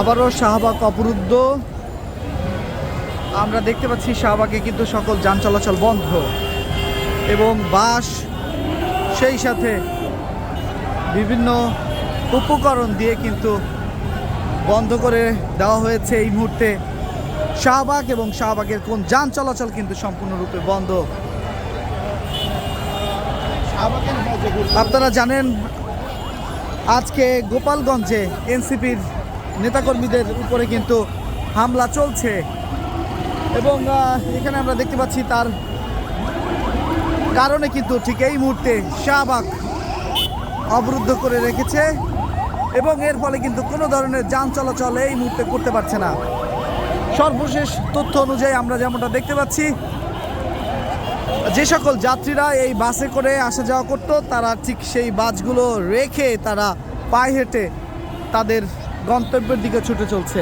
আবারও শাহবাগ অবরুদ্ধ। আমরা দেখতে পাচ্ছি শাহবাগে কিন্তু সকল যান চলাচল বন্ধ এবং বাস সেই সাথে বিভিন্ন উপকরণ দিয়ে কিন্তু বন্ধ করে দেওয়া হয়েছে এই মুহূর্তে শাহবাগ, এবং শাহবাগের কোন যান চলাচল কিন্তু সম্পূর্ণরূপে বন্ধ। আপনারা জানেন আজকে গোপালগঞ্জে এনসিপির নেতাকর্মীদের উপরে কিন্তু হামলা চলছে এবং এখানে আমরা দেখতে পাচ্ছি তার কারণে কিন্তু ঠিক এই মুহূর্তে শাহবাগ অবরুদ্ধ করে রেখেছে এবং এর ফলে কিন্তু কোনো ধরনের যান চলাচল এই মুহূর্তে করতে পারছে না। সর্বশেষ তথ্য অনুযায়ী আমরা যেমনটা দেখতে পাচ্ছি, যে সকল যাত্রীরা এই বাসে করে আসা যাওয়া করত তারা ঠিক সেই বাসগুলো রেখে তারা পায়ে হেঁটে তাদের গন্তব্যের দিকে ছুটে চলছে।